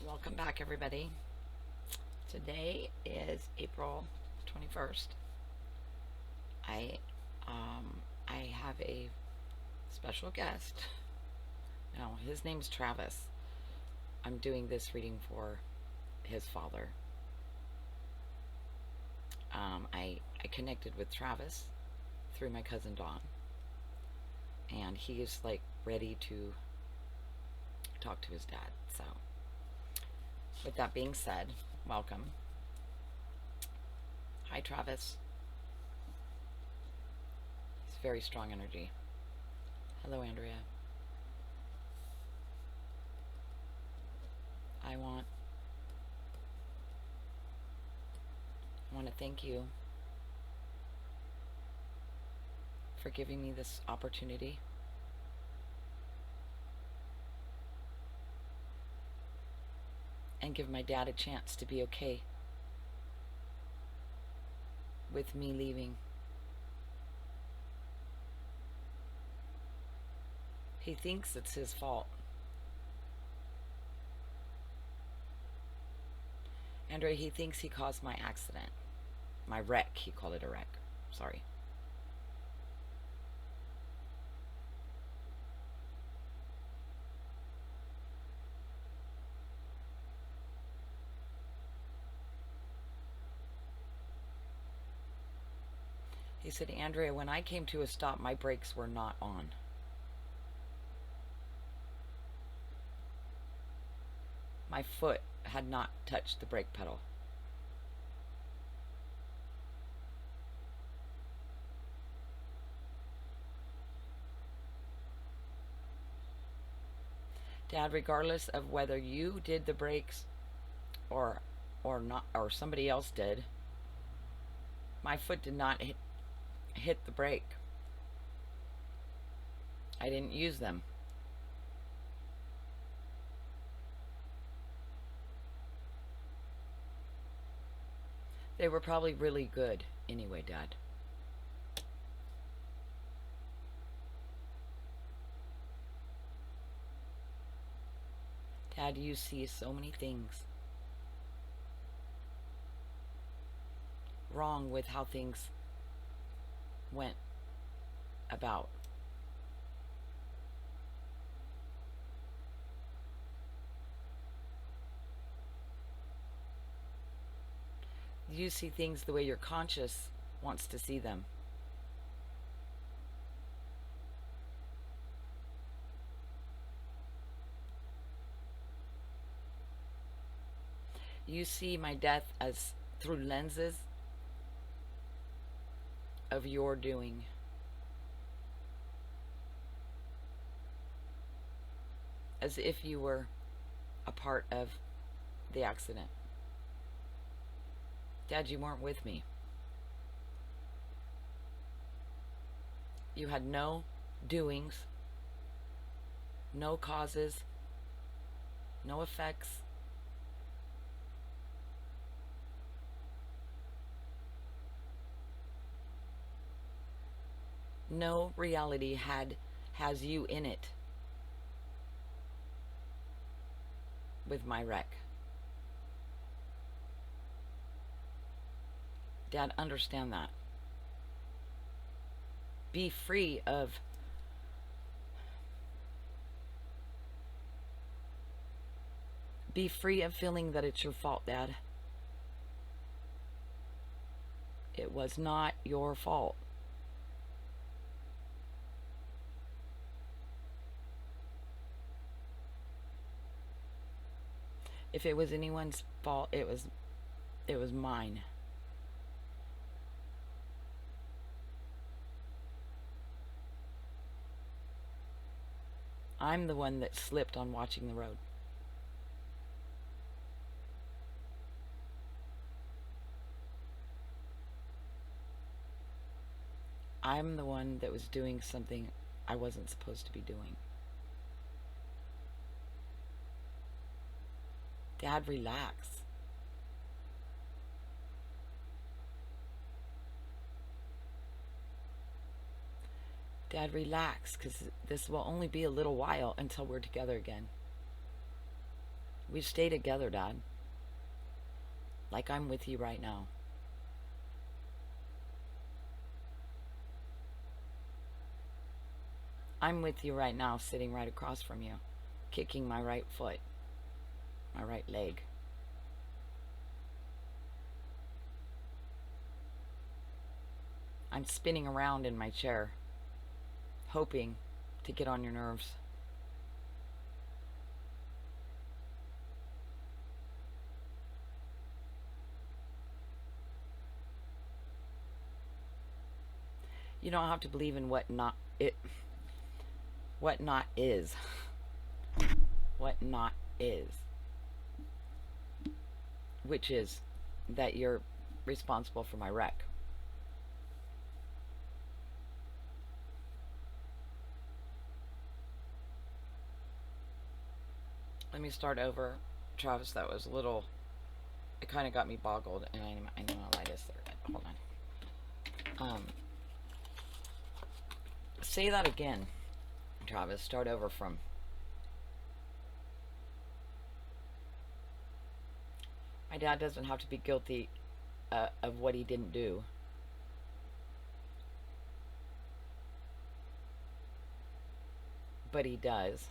Welcome back, everybody. Today is April 21st. I I have a special guest. Now, his name's Travis. I'm doing this reading for his father. I connected with Travis through my cousin Dawn, and he is like ready to talk to his dad. So, with that being said, welcome. Hi, Travis. It's very strong energy. Hello, Andrea. I want to thank you for giving me this opportunity. And give my dad a chance to be okay with me leaving. He thinks it's his fault. Andre, he thinks he caused my accident. My wreck. He called it a wreck. Sorry. He said, Andrea, when I came to a stop, my brakes were not on. My foot had not touched the brake pedal. Dad, regardless of whether you did the brakes or not, or somebody else did, my foot did not hit the brake. I didn't use them. They were probably really good anyway, Dad. Dad, you see so many things wrong with how things went about. You see things the way your conscious wants to see them. You see my death as through lenses of your doing. As if you were a part of the accident. Dad, you weren't with me. You had no doings, no causes, no effects. No reality has you in it with my wreck. Dad, understand that. Be free of feeling that it's your fault, Dad. It was not your fault. If it was anyone's fault, it was mine. I'm the one that slipped on watching the road. I'm the one that was doing something I wasn't supposed to be doing. Dad, relax. Dad, relax, because this will only be a little while until we're together again. We stay together, Dad. Like I'm with you right now. I'm with you right now, sitting right across from you, kicking my right foot, my right leg. I'm spinning around in my chair, hoping to get on your nerves. You don't have to believe in what not is. What not is. Which is that you're responsible for my wreck. Let me start over. Travis, that was a little... It kind of got me boggled, and I know how light is there. Hold on. Say that again, Travis. Start over from... My dad doesn't have to be guilty of what he didn't do. But he does.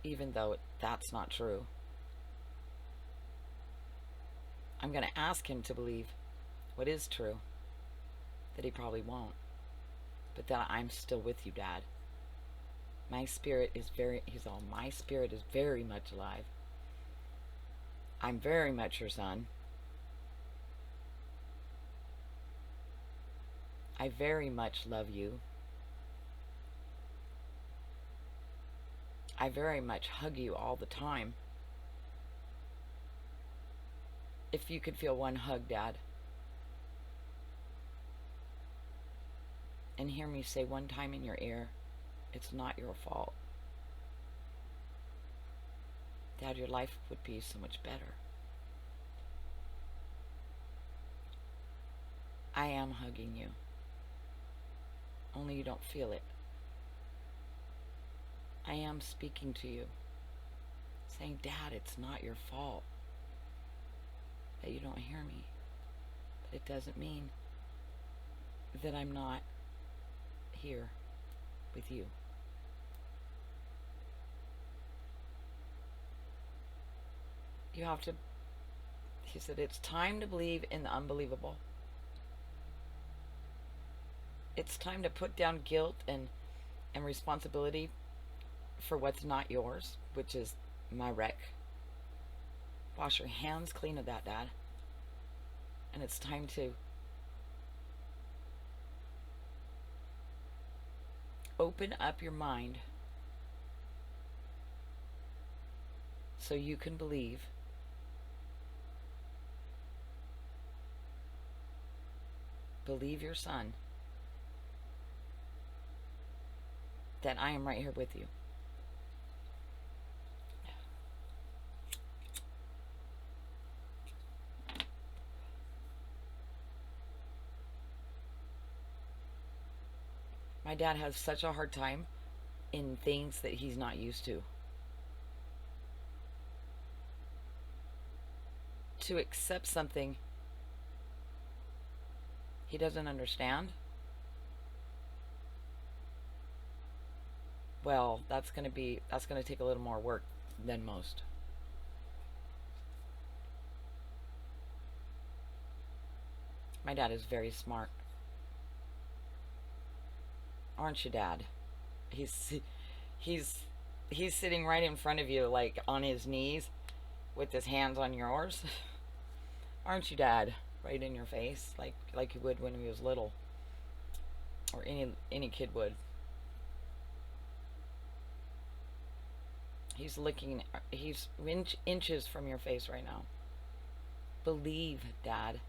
Even though that's not true. I'm going to ask him to believe what is true. That he probably won't. But that I'm still with you, Dad. My spirit is my spirit is very much alive. I'm very much your son. I very much love you. I very much hug you all the time. If you could feel one hug, Dad. And hear me say one time in your ear, it's not your fault. Dad, your life would be so much better. I am hugging you. Only you don't feel it. I am speaking to you. Saying, Dad, it's not your fault that you don't hear me. But it doesn't mean that I'm not here with you. You have to, he said, it's time to believe in the unbelievable. It's time to put down guilt and responsibility for what's not yours, which is my wreck. Wash your hands clean of that, Dad. And it's time to open up your mind so you can believe your son that I am right here with you. My dad has such a hard time in things that he's not used to. To accept something he doesn't understand, well, that's going to take a little more work than most. My dad is very smart. Aren't you, Dad? He's sitting right in front of you, like on his knees with his hands on yours. Aren't you, Dad? Right in your face, like you would when he was little, or any kid would. He's inches from your face right now. Believe, Dad.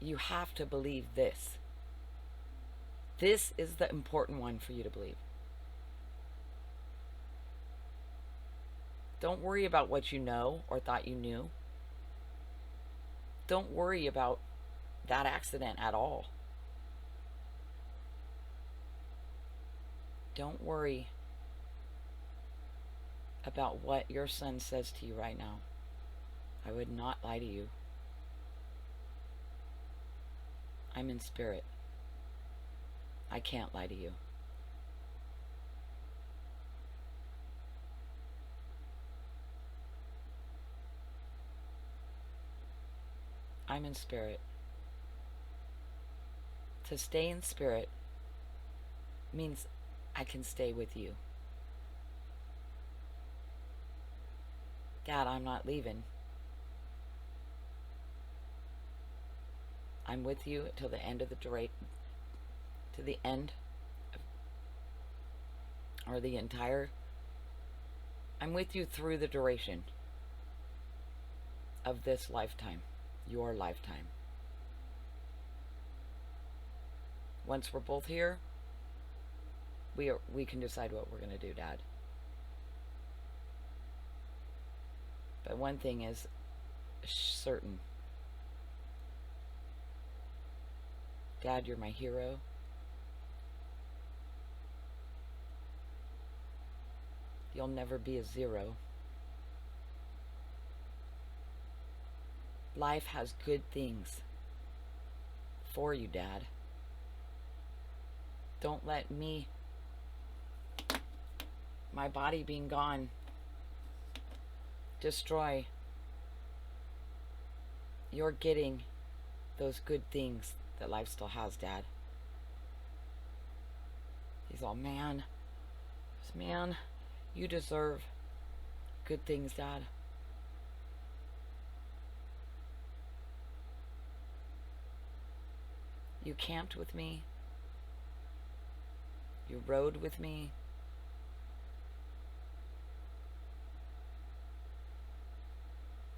You have to believe this. This is the important one for you to believe. Don't worry about what you know or thought you knew. Don't worry about that accident at all. Don't worry about what your son says to you right now. I would not lie to you. I'm in spirit. I can't lie to you. I'm in spirit. To stay in spirit means I can stay with you. Dad, I'm not leaving. I'm with you till the end of the to the end of, or the entire. I'm with you through the duration of this lifetime, your lifetime. Once we're both here, we can decide what we're going to do, Dad. But one thing is certain. Dad, you're my hero. You'll never be a zero. Life has good things for you, Dad. Don't let me, my body being gone, destroy you're getting those good things that life still has, Dad. He's all, man, you deserve good things, Dad. You camped with me. You rode with me.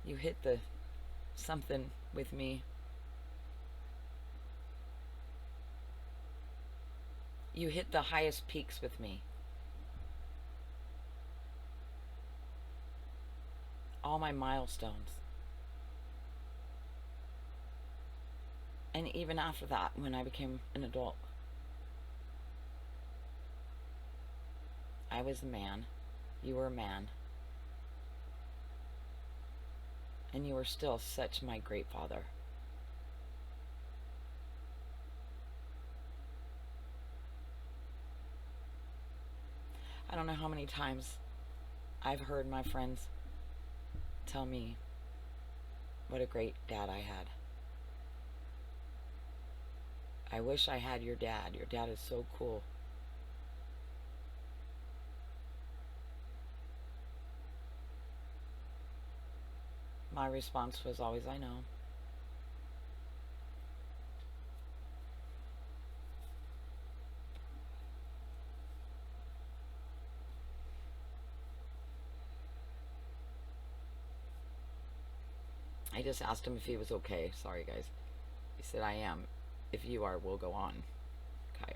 You hit the something with me. You hit the highest peaks with me. All my milestones. And even after that, when I became an adult, I was a man. You were a man. And you were still such my great father. I don't know how many times I've heard my friends tell me what a great dad I had. I wish I had your dad. Your dad is so cool. My response was always, I know. I just asked him if he was okay. Sorry, guys. He said, I am. If you are, we'll go on. Okay.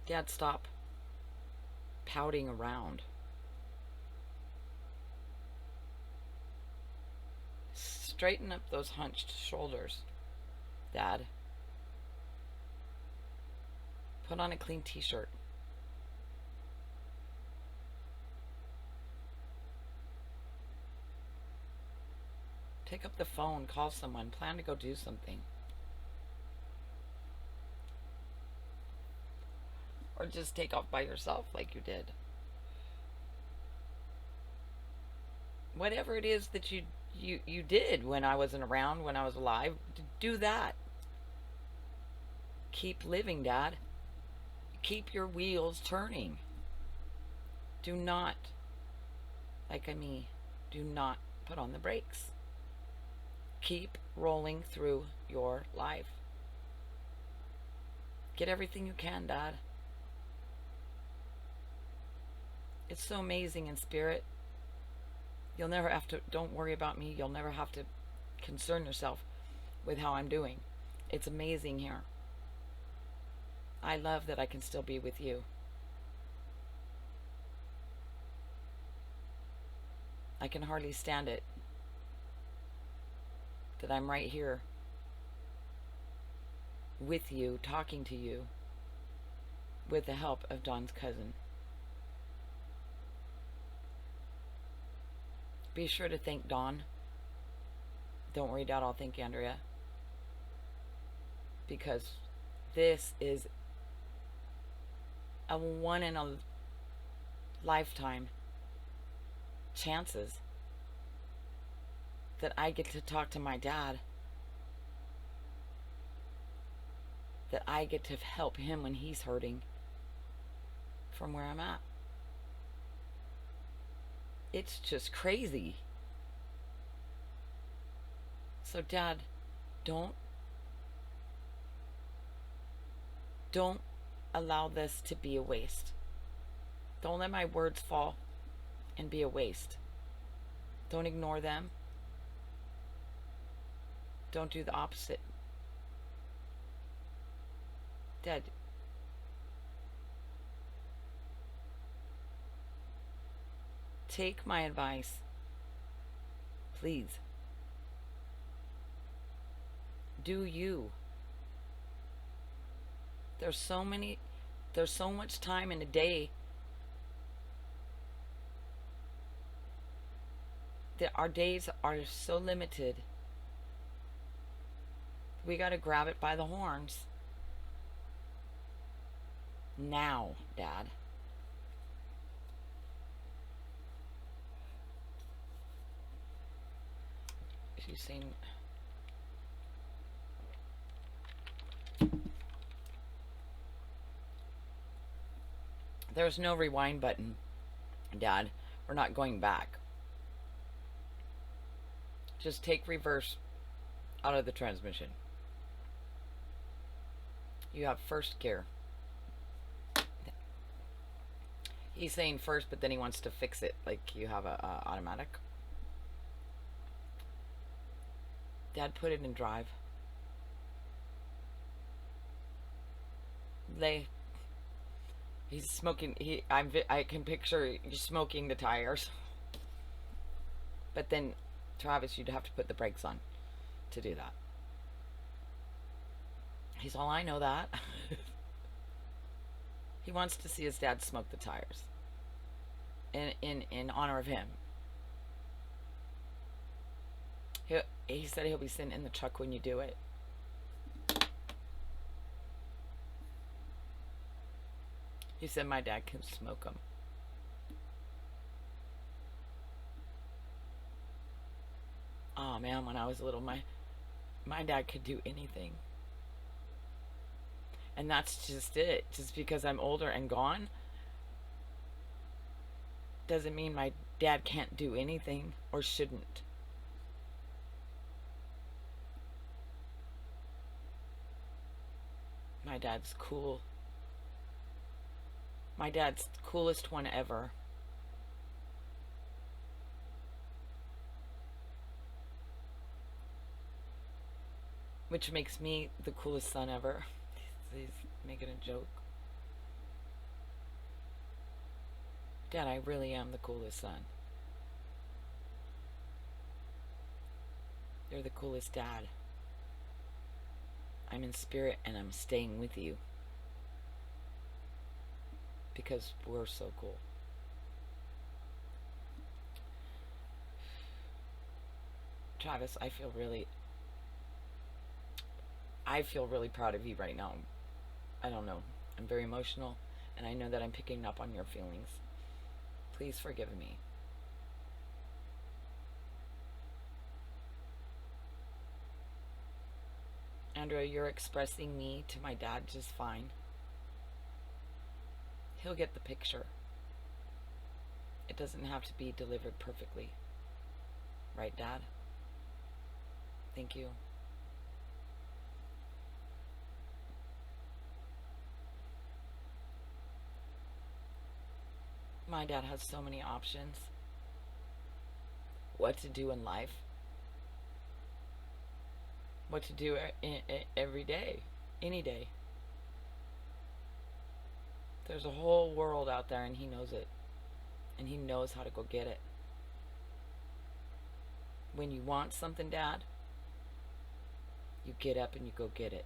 Dad, stop pouting around. Straighten up those hunched shoulders, Dad. Put on a clean t-shirt. Pick up the phone, call someone, plan to go do something. Or just take off by yourself like you did. Whatever it is that you did when I wasn't around, when I was alive, do that. Keep living, Dad. Keep your wheels turning. Do not, like me, do not put on the brakes. Keep rolling through your life. Get everything you can, Dad. It's so amazing in spirit. You'll never have to, don't worry about me. You'll never have to concern yourself with how I'm doing. It's amazing here. I love that I can still be with you. I can hardly stand it. that I'm right here with you, talking to you, with the help of Dawn's cousin. Be sure to thank Dawn. Don't worry, Dad, I'll thank Andrea. Because this is a one in a lifetime chances that I get to talk to my dad, that I get to help him when he's hurting from where I'm at. It's just crazy. So Dad, don't allow this to be a waste. Don't let my words fall and be a waste. Don't ignore them. Don't do the opposite. Dad, take my advice. Please. Do you. There's so much time in a day that our days are so limited. We got to grab it by the horns. Now, Dad. She's saying... There's no rewind button, Dad. We're not going back. Just take reverse out of the transmission. You have first gear. He's saying first, but then he wants to fix it like you have a automatic. Dad, put it in drive. He's smoking. I can picture you smoking the tires. But then, Travis, you'd have to put the brakes on to do that. He's all, I know that. He wants to see his dad smoke the tires. In honor of him. He said he'll be sitting in the truck when you do it. He said my dad can smoke them. Oh man, when I was little, my dad could do anything. And that's just it. Just because I'm older and gone doesn't mean my dad can't do anything or shouldn't. My dad's cool. My dad's the coolest one ever. Which makes me the coolest son ever. He's making a joke. Dad, I really am the coolest son. You're the coolest dad. I'm in spirit and I'm staying with you. Because we're so cool. Travis, I feel really proud of you right now. I don't know. I'm very emotional, and I know that I'm picking up on your feelings. Please forgive me. Andrea, you're expressing me to my dad just fine. He'll get the picture. It doesn't have to be delivered perfectly. Right, Dad? Thank you. My dad has so many options. What to do in life. What to do every day. Any day. There's a whole world out there and he knows it. And he knows how to go get it. When you want something, Dad, You get up and you go get it.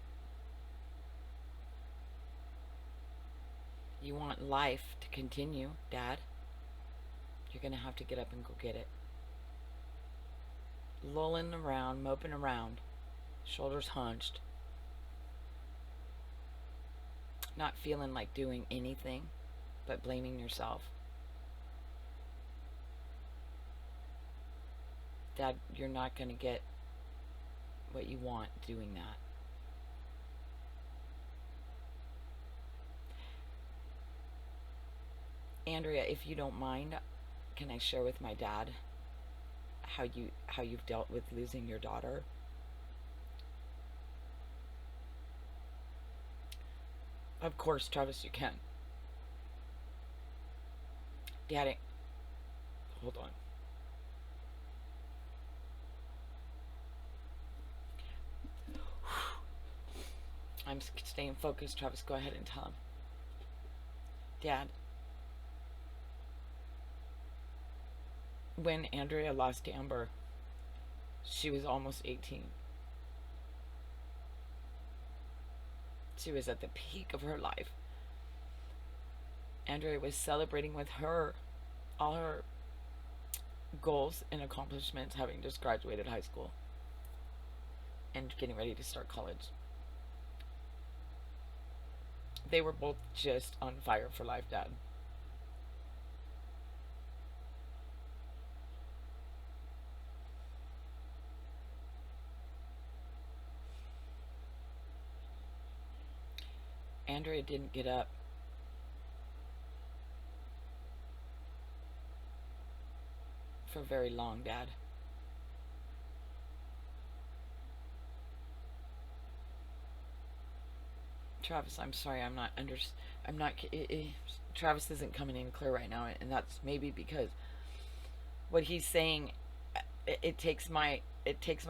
You want life to continue, Dad. You're going to have to get up and go get it. Lolling around, moping around, shoulders hunched, not feeling like doing anything but blaming yourself. Dad, you're not going to get what you want doing that. Andrea, if you don't mind, can I share with my dad how you've dealt with losing your daughter? Of course, Travis, you can. Daddy, hold on. I'm staying focused. Travis, go ahead and tell him. Dad, when Andrea lost Amber, she was almost 18. She was at the peak of her life. Andrea was celebrating with her all her goals and accomplishments, having just graduated high school and getting ready to start college. They were both just on fire for life, Dad. Andrea didn't get up for very long, Dad. Travis, I'm sorry, I'm not. Travis isn't coming in clear right now, and that's maybe because what he's saying, it takes my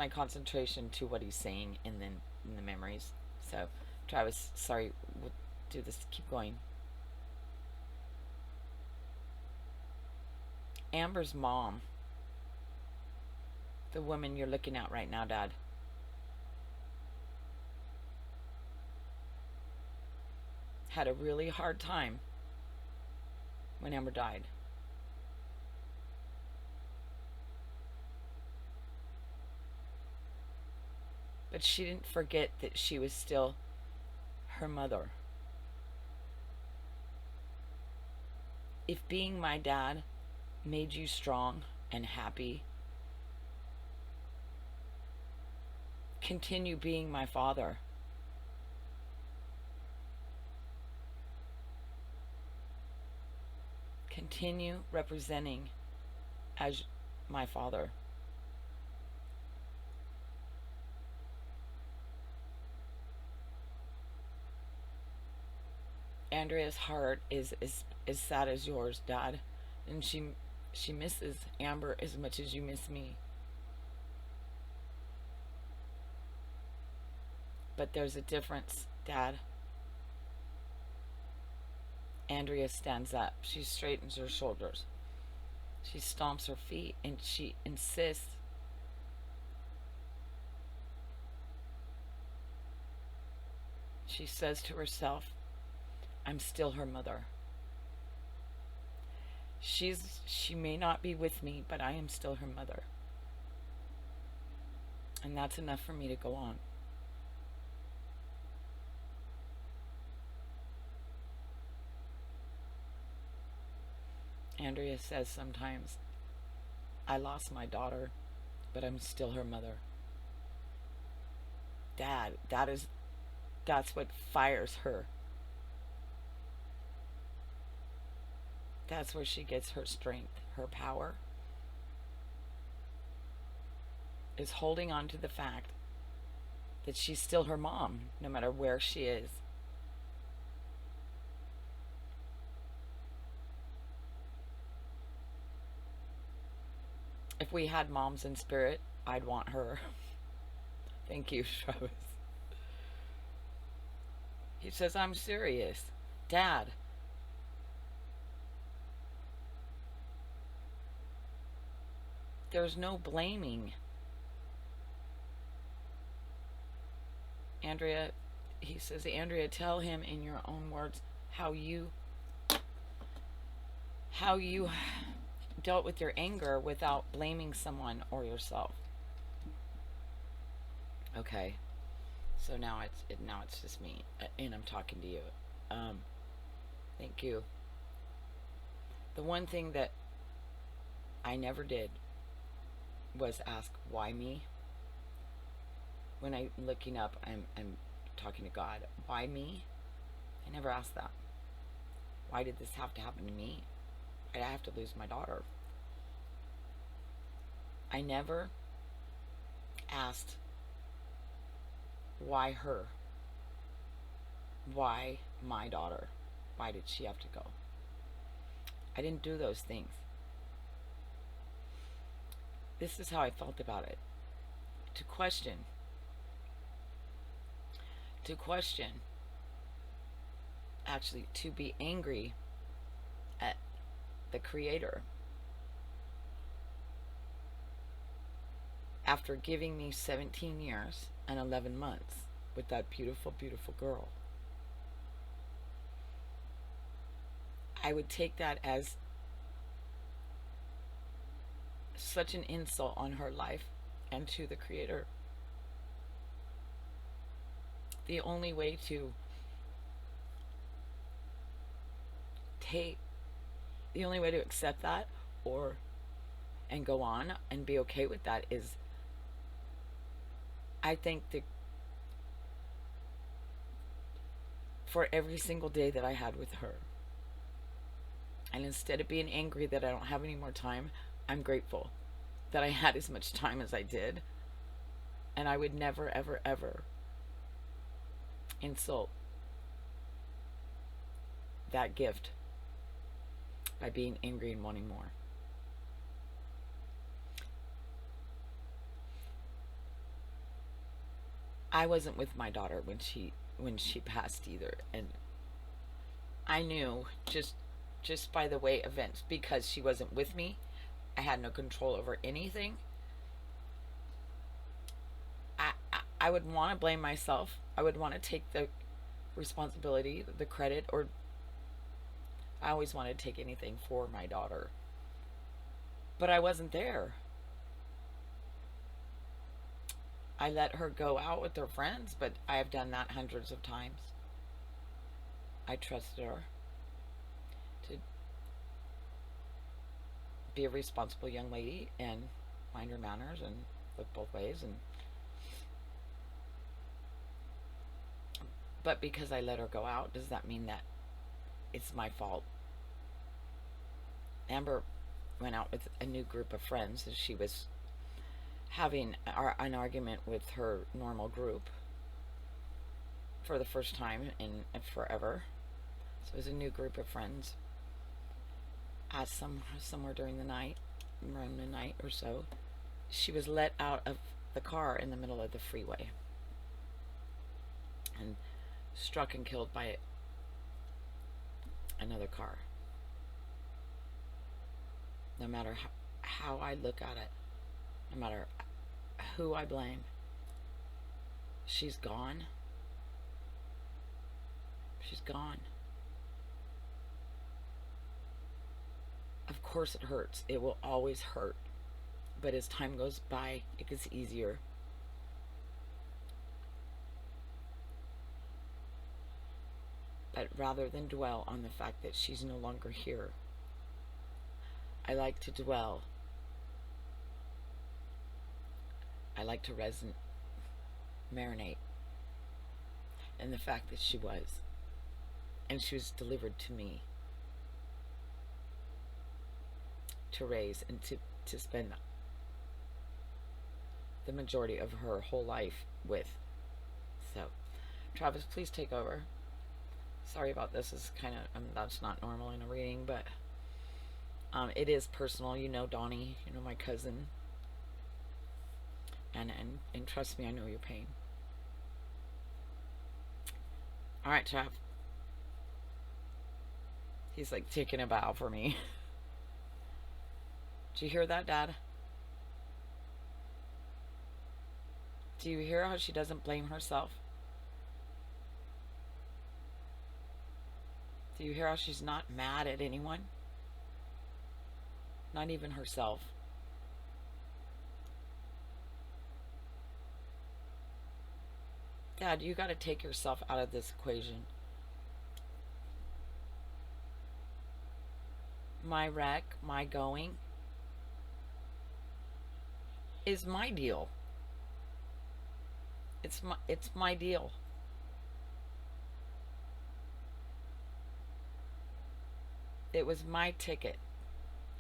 concentration to what he's saying, and then in the memories. So, Travis, sorry, we'll do this. Keep going. Amber's mom, the woman you're looking at right now, Dad, had a really hard time when Amber died. But she didn't forget that she was still her mother. If being my dad made you strong and happy, continue being my father. Continue representing as my father. Andrea's heart is as sad as yours, Dad, and she misses Amber as much as you miss me. But there's a difference, Dad. Andrea stands up. She straightens her shoulders. She stomps her feet and she insists she says to herself, I'm still her mother. She may not be with me, but I am still her mother. And that's enough for me to go on. Andrea says sometimes, I lost my daughter, but I'm still her mother. Dad, that's what fires her. That's where she gets her strength, her power, is holding on to the fact that she's still her mom, no matter where she is. If we had moms in spirit, I'd want her. Thank you, Travis. He says, I'm serious. Dad, there's no blaming. Andrea, he says, Andrea, tell him in your own words how you dealt with your anger without blaming someone or yourself. Okay, so now it's just me, and I'm talking to you. Um, Thank you. The one thing that I never did was ask why me. When I'm looking up, I'm talking to God. Why me? I never asked that. Why did this have to happen to me? Why did I have to lose my daughter? I never asked why her? Why my daughter? Why did she have to go? I didn't do those things. This is how I felt about it. To question, actually, to be angry at the Creator after giving me 17 years and 11 months with that beautiful, beautiful girl. I would take that as such an insult on her life and to the Creator. The only way to accept that or and go on and be okay with that is, I think, for every single day that I had with her. And instead of being angry that I don't have any more time, I'm grateful that I had as much time as I did. And I would never, ever, ever insult that gift by being angry and wanting more. I wasn't with my daughter when she passed either, and I knew just by the way events, because she wasn't with me, I had no control over anything. I would want to blame myself. I would want to take the responsibility, the credit, or I always wanted to take anything for my daughter. But I wasn't there. I let her go out with her friends, but I have done that hundreds of times. I trusted her to be a responsible young lady and mind her manners and look both ways. But because I let her go out, does that mean that it's my fault? Amber went out with a new group of friends as she was having an argument with her normal group for the first time in forever. So it was a new group of friends. Somewhere during the night, around midnight or so, she was let out of the car in the middle of the freeway and struck and killed by another car. No matter how I look at it, no matter who I blame, she's gone. She's gone. Of course it hurts. It will always hurt. But as time goes by, it gets easier. But rather than dwell on the fact that she's no longer here, I like to dwell. I like to marinate in the fact that she was. And she was delivered to me to raise and to spend the majority of her whole life with. So, Travis, please take over. Sorry about this. It's kind of, that's not normal in a reading, but it is personal. You know Donnie, you know my cousin. And trust me, I know your pain. Alright, Trav. He's like taking a bow for me. Do you hear that, Dad? Do you hear how she doesn't blame herself? Do you hear how she's not mad at anyone? Not even herself. Dad, you got to take yourself out of this equation. My wreck, my going, is my deal. It's my deal. It was my ticket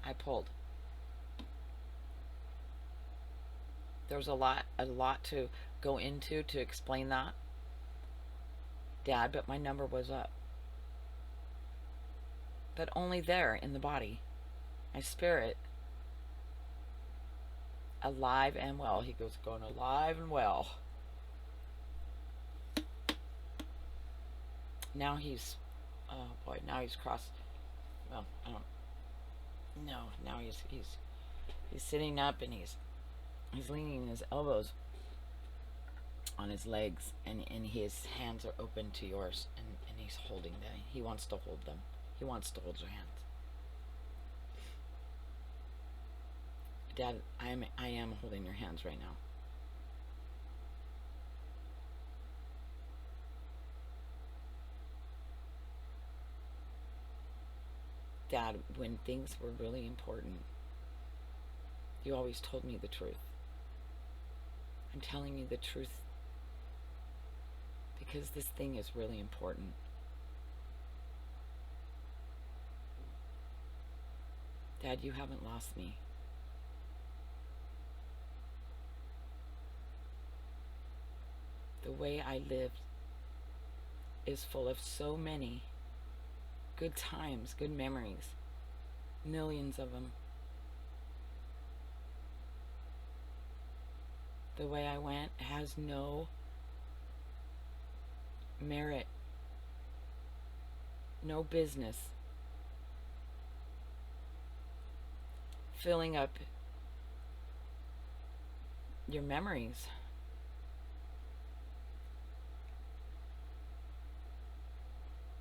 I pulled. There's a lot to go into to explain that, Dad, but my number was up. But only there in the body. My spirit, alive and well. He goes, going alive and well. Now he's, oh boy, now he's crossed. Well, I don't. No, now he's sitting up, and he's leaning his elbows on his legs, and his hands are open to yours, and he's holding them. He wants to hold them. He wants to hold your hands. Dad, I am holding your hands right now. Dad, when things were really important, you always told me the truth. I'm telling you the truth because this thing is really important. Dad, you haven't lost me. The way I lived is full of so many good times, good memories, millions of them. The way I went has no merit, no business filling up your memories.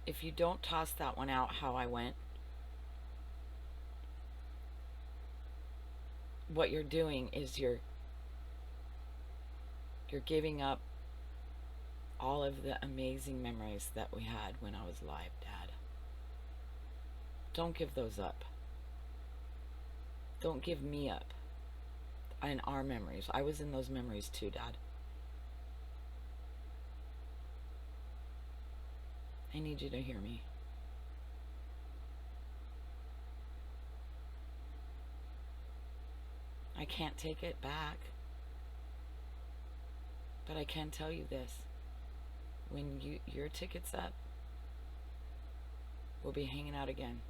If you don't toss that one out, how I went, what you're doing is you're giving up all of the amazing memories that we had when I was alive, Dad. Don't give those up. Don't give me up. In our memories. I was in those memories too, Dad. I need you to hear me. I can't take it back. But I can tell you this. When your ticket's up, we'll be hanging out again.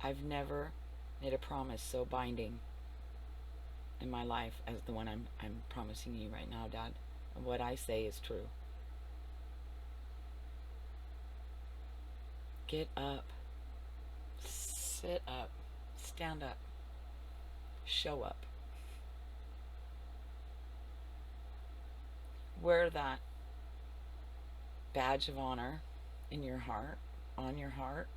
I've never made a promise so binding in my life as the one I'm promising you right now, Dad. And what I say is true. Get up. Sit up. Stand up. Show up. Wear that badge of honor in your heart, on your heart,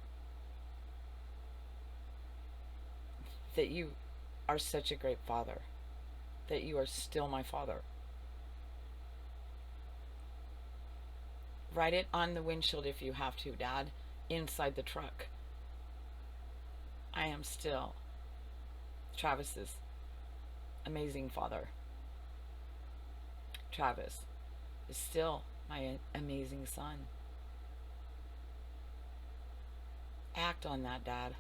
that you are such a great father, that you are still my father. Write it on the windshield if you have to, Dad, inside the truck. I am still Travis's amazing father. Travis is still my amazing son. Act on that, Dad.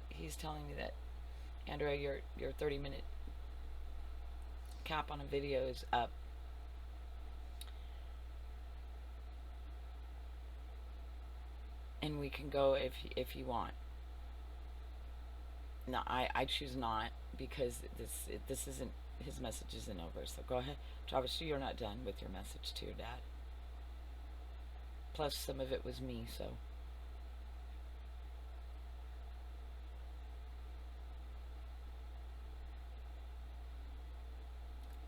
He's telling me that, Andrea, your 30-minute cap on a video is up. And we can go if you want. No, I choose not, because this isn't, his message isn't over. So go ahead, Travis. You're not done with your message to your dad. Plus, some of it was me, so.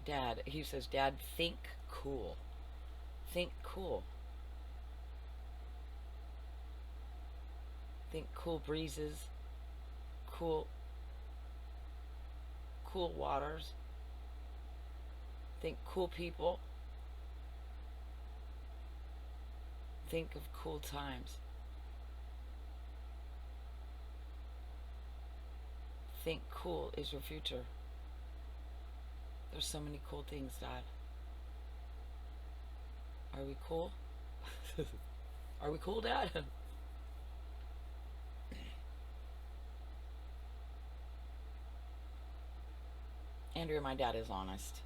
Dad, he says, Dad, think cool. Think cool. Think cool breezes, cool, cool waters. Think cool people. Think of cool times. Think cool is your future. There's so many cool things, Dad. Are we cool? Are we cool, Dad? Andrea, my dad is honest.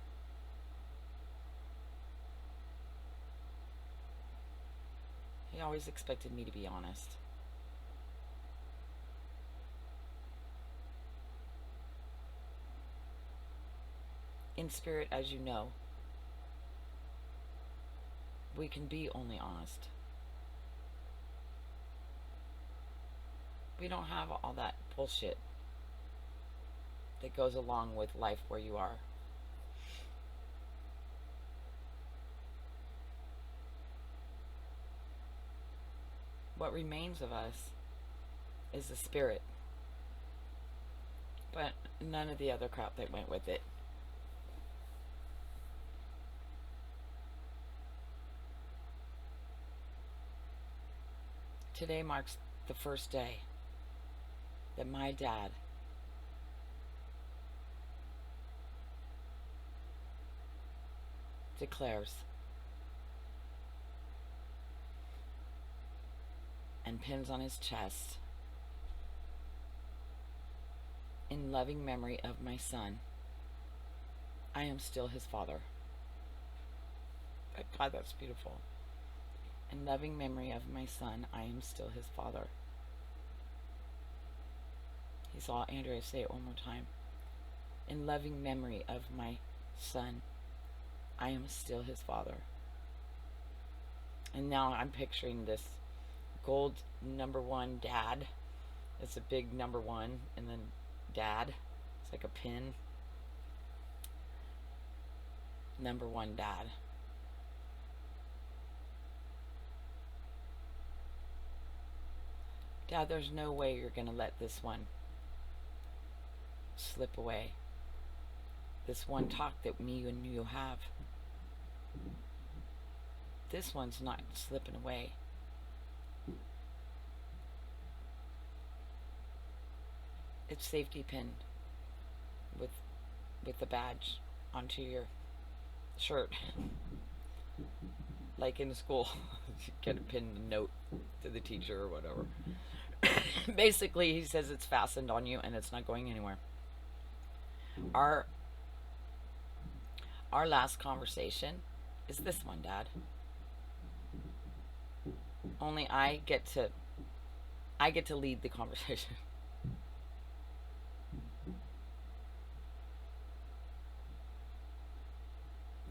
He always expected me to be honest. In spirit, as you know, we can be only honest. We don't have all that bullshit that goes along with life where you are. What remains of us is the spirit, but none of the other crap that went with it. Today marks the first day that my dad declares and pins on his chest, in loving memory of my son, I am still his father. God, that's beautiful. In loving memory of my son, I am still his father. He saw Andrea say it one more time. In loving memory of my son, I am still his father. And now I'm picturing this gold #1 dad. It's a big #1 and then dad. It's like a pin. #1 dad. Dad, there's no way you're going to let this one slip away. This one talk that me and you have. This one's not slipping away. It's safety pinned with the badge onto your shirt. Like in school. You get a pinned note to the teacher or whatever. Basically, he says it's fastened on you and it's not going anywhere. Our last conversation is this one, Dad. Only I get to lead the conversation.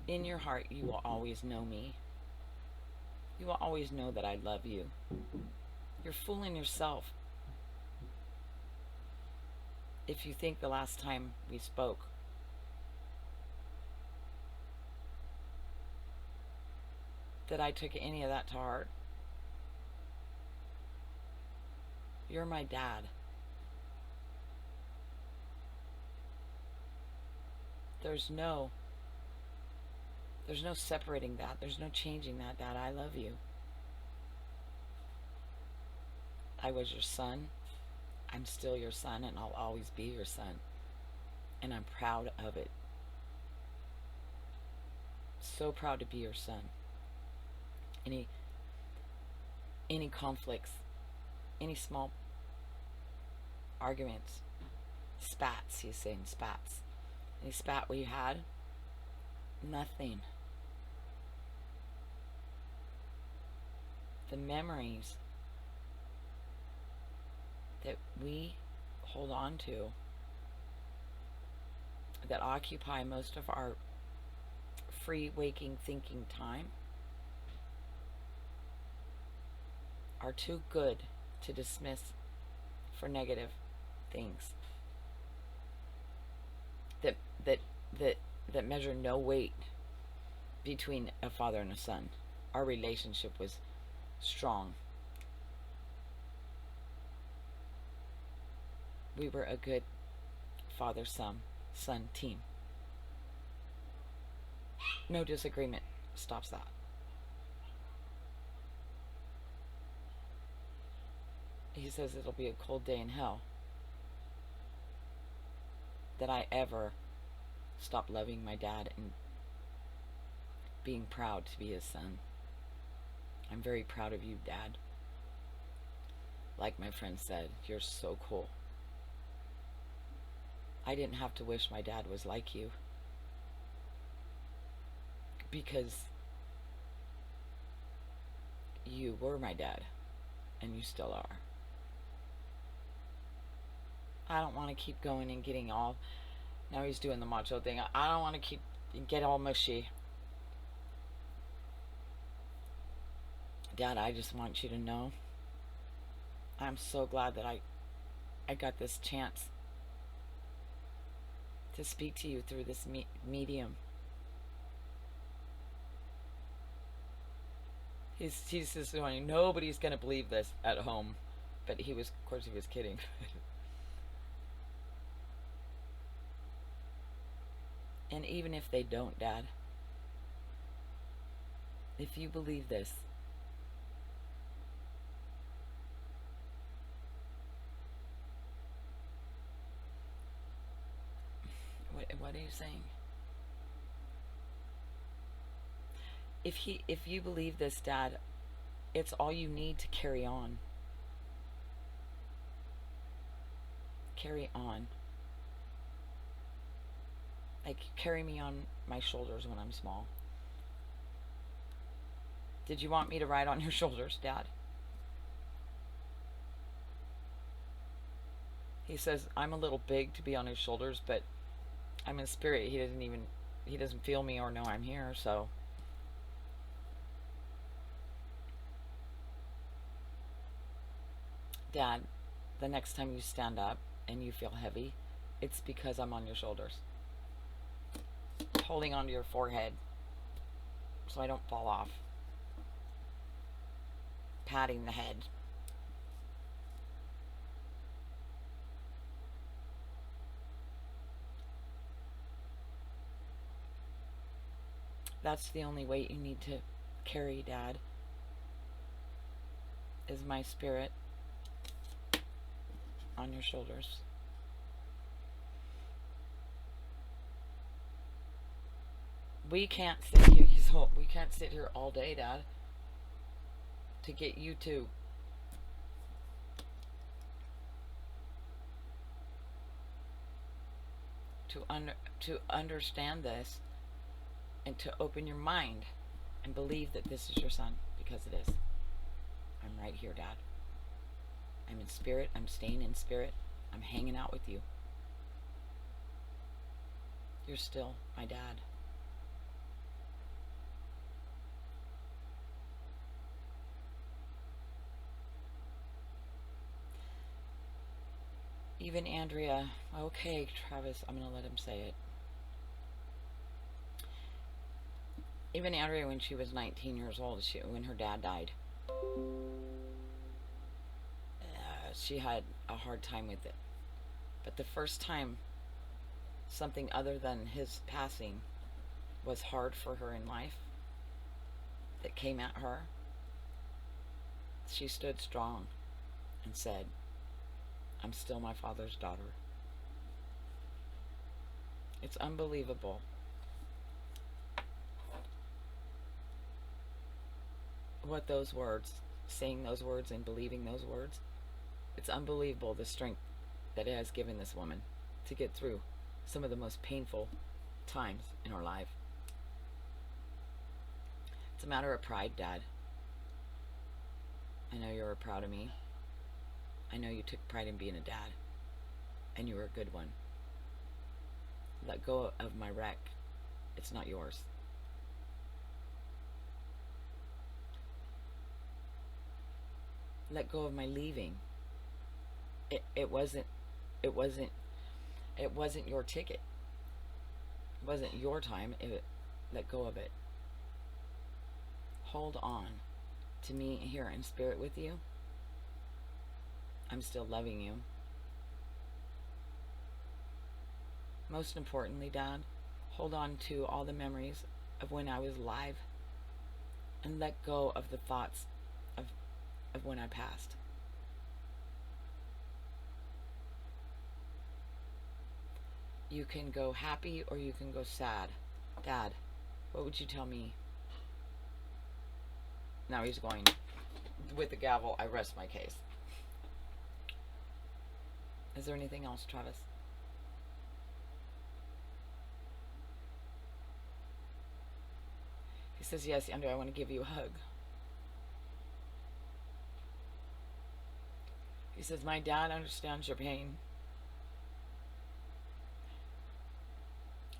In your heart, you will always know me. You will always know that I love you. You're fooling yourself if you think the last time we spoke that I took any of that to heart. You're my dad. There's no separating that. There's no changing that, Dad. I love you. I was your son. I'm still your son, and I'll always be your son. And I'm proud of it. So proud to be your son. Any conflicts, any small arguments, spats, he's saying spats. Any spat we had? Nothing. The memories that we hold on to, that occupy most of our free waking thinking time, are too good to dismiss for negative things that that that that measure no weight between a father and a son. Our relationship was strong. We were a good father son team. No disagreement stops that. He says it'll be a cold day in hell that I ever stop loving my dad and being proud to be his son. I'm very proud of you, Dad. Like my friend said, you're so cool. I didn't have to wish my dad was like you, because you were my dad, and you still are. I don't want to keep going and getting all... Now he's doing the macho thing. I don't want to get all mushy. Dad, I just want you to know I'm so glad that I got this chance to speak to you through this medium. He's just going, nobody's going to believe this at home. But he was, of course, he was kidding. And even if they don't, Dad, if you believe this, what are you saying? If you believe this, Dad, it's all you need to carry on. Carry on. Like, carry me on my shoulders when I'm small. Did you want me to ride on your shoulders, Dad? He says, I'm a little big to be on his shoulders, but I'm in spirit. He doesn't feel me or know I'm here, so. Dad, the next time you stand up and you feel heavy, it's because I'm on your shoulders, holding onto your forehead so I don't fall off, patting the head. That's the only weight you need to carry, Dad, is my spirit on your shoulders. We can't sit here. We can't sit here all day, Dad, to get you to understand this and to open your mind and believe that this is your son, because it is. I'm right here, Dad. I'm in spirit. I'm staying in spirit. I'm hanging out with you. You're still my dad. Even Andrea, okay, Travis, I'm going to let him say it. Even Andrea, when she was 19 years old, when her dad died, she had a hard time with it. But the first time something other than his passing was hard for her in life, that came at her, she stood strong and said, I'm still my father's daughter. It's unbelievable what those words, saying those words and believing those words, it's unbelievable the strength that it has given this woman to get through some of the most painful times in her life. It's a matter of pride, Dad. I know you were proud of me. I know you took pride in being a dad, and you were a good one. Let go of my wreck. It's not yours. let go of my leaving. It wasn't it wasn't it wasn't your ticket. It wasn't your time. Let go of it. Hold on to me here in spirit with you. I'm still loving you. Most importantly, Dad, hold on to all the memories of when I was alive and let go of the thoughts of when I passed. You can go happy or you can go sad. Dad, what would you tell me? Now he's going, with the gavel, I rest my case. Is there anything else, Travis? He says, yes, Andrew, I want to give you a hug. He says, my dad understands your pain.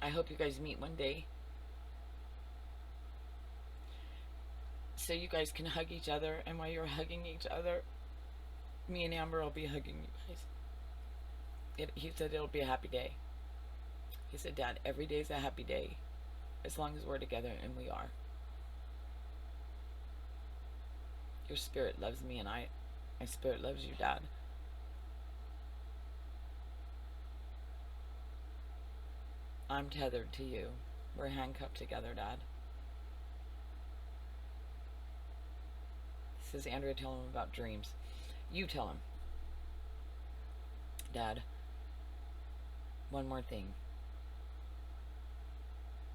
I hope you guys meet one day, so you guys can hug each other, and while you're hugging each other, me and Amber will be hugging you guys. He said it'll be a happy day. He said, Dad, every day's a happy day, as long as we're together, and we are. Your spirit loves me, and my spirit loves you, Dad. I'm tethered to you. We're handcuffed together, Dad. He says, Andrea, tell him about dreams. You tell him. Dad, one more thing.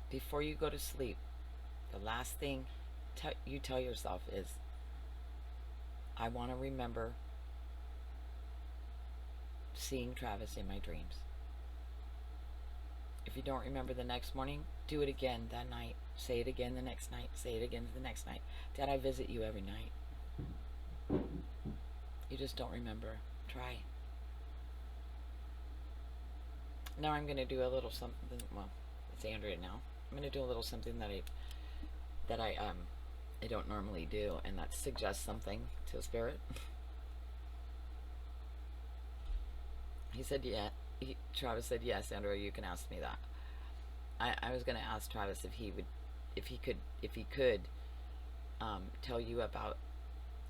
Before you go to sleep, the last thing you tell yourself is, I want to remember seeing Travis in my dreams. If you don't remember the next morning, do it again that night. Say it again the next night. Say it again the next night. Dad, I visit you every night. You just don't remember. Try. Now I'm going to do a little something. Well, it's Andrea now. I'm going to do a little something that I don't normally do, and that suggests something to a spirit. He said, yeah. Travis said, yes, Andrea, you can ask me that. I was going to ask Travis if he could tell you about,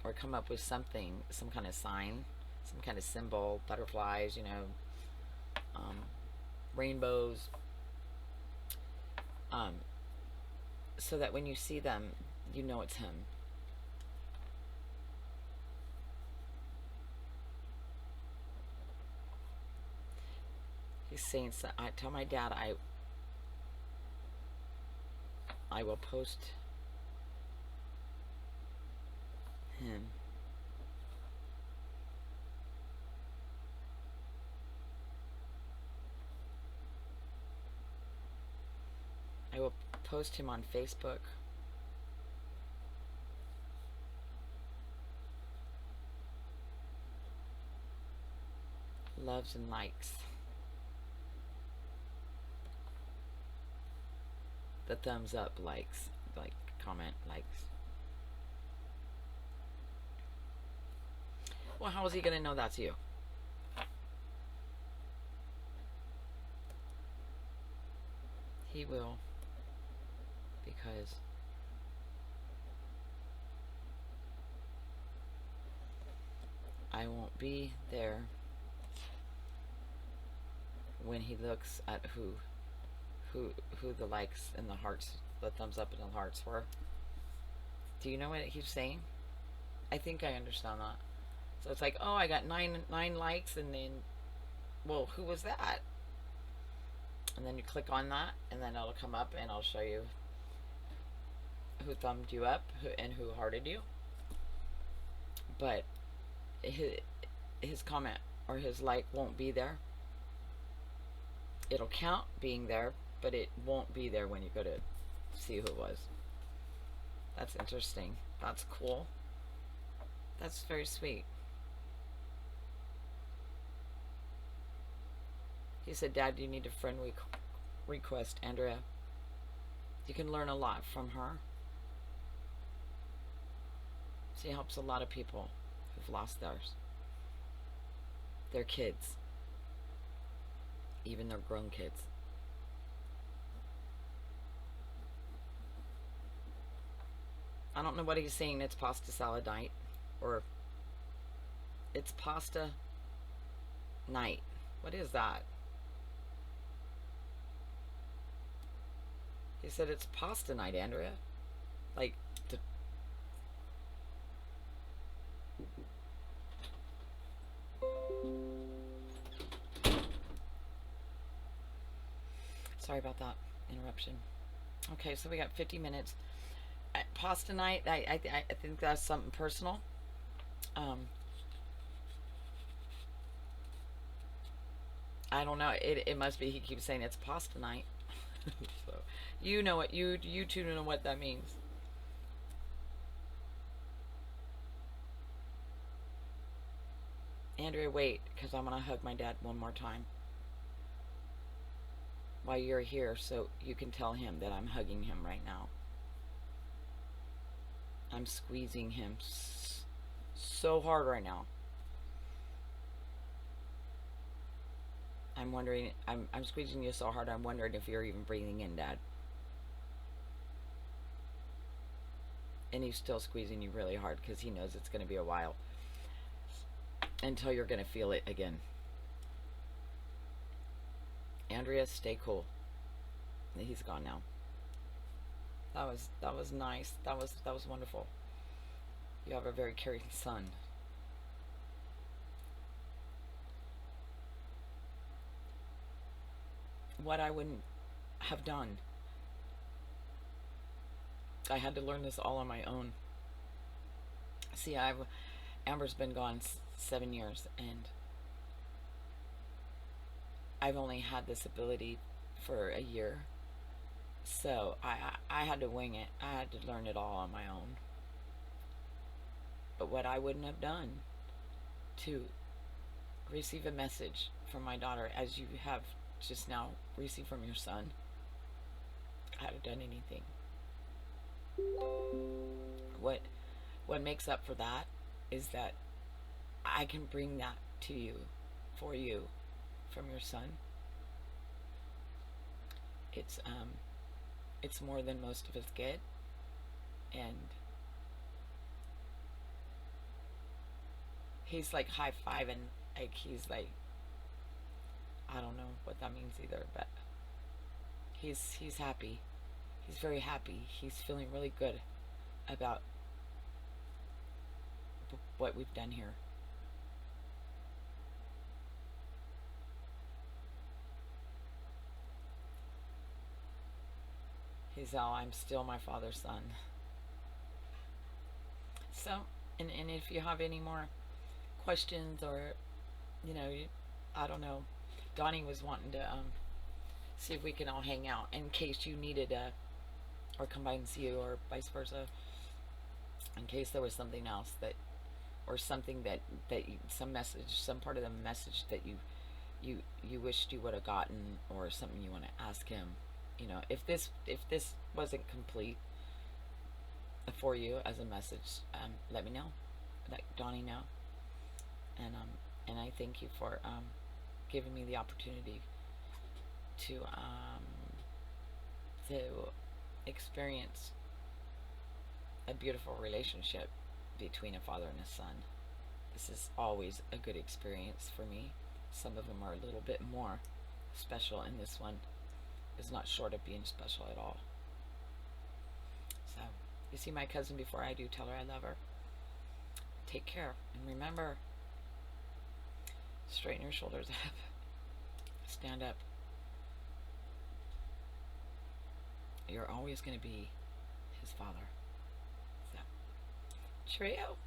or come up with something, some kind of sign, some kind of symbol, butterflies, rainbows, so that when you see them, you know it's him. He's saying, so I tell my dad I will post him. I will post him on Facebook. Loves and likes. The thumbs up likes, like comment likes. Well, how is he going to know that's you? He will, because I won't be there when he looks at who the likes and the hearts, the thumbs up and the hearts were. Do you know what he's saying? I think I understand that. So it's like, oh, I got nine likes, and then, well, who was that? And then you click on that, and then it'll come up, and I'll show you who thumbed you up and who hearted you. But his comment or his like won't be there. It'll count being there, but it won't be there when you go to see who it was. That's interesting. That's cool. That's very sweet. He said, Dad, you need a friend request, Andrea. You can learn a lot from her. She helps a lot of people who who've lost their kids, even their grown kids. I don't know what he's saying. It's pasta salad night, or it's pasta night. What is that? He said it's pasta night, Andrea. Like, sorry about that interruption. Okay, so we got 50 minutes. Pasta night. I think that's something personal. Um, I don't know. It must be. He keeps saying it's pasta night. So you know what you two know what that means. Andrea, wait, because I'm gonna hug my dad one more time while you're here, so you can tell him that I'm hugging him right now. I'm squeezing him so hard right now. I'm wondering. I'm squeezing you so hard. I'm wondering if you're even breathing in, Dad. And he's still squeezing you really hard because he knows it's going to be a while until you're going to feel it again. Andrea, stay cool. He's gone now. That was nice. That was wonderful. You have a very caring son. What I wouldn't have done. I had to learn this all on my own. See, Amber's been gone 7 years, and I've only had this ability for a year. So I had to wing it. I had to learn it all on my own. But what I wouldn't have done to receive a message from my daughter, as you have just now received from your son, I'd have done anything. What what makes up for that is that I can bring that to you, for you, from your son. It's more than most of us get, and he's like high fiving, like he's like, I don't know what that means either, but he's happy. He's very happy. He's feeling really good about what we've done here. He's all, I'm still my father's son. So, and if you have any more questions, or, you know, I don't know, Donnie was wanting to see if we can all hang out in case you needed or come by and see you, or vice versa, in case there was something else that, or something that you, some message, some part of the message that you wished you would have gotten, or something you want to ask him. You know, if this wasn't complete for you as a message, let me know, let Donnie know, and I thank you for giving me the opportunity to to experience a beautiful relationship between a father and a son. This is always a good experience for me. Some of them are a little bit more special, and this one is not short of being special at all. So, you see my cousin before I do, tell her I love her. Take care, and remember, straighten your shoulders up. Stand up. You're always going to be his father. So, cheerio.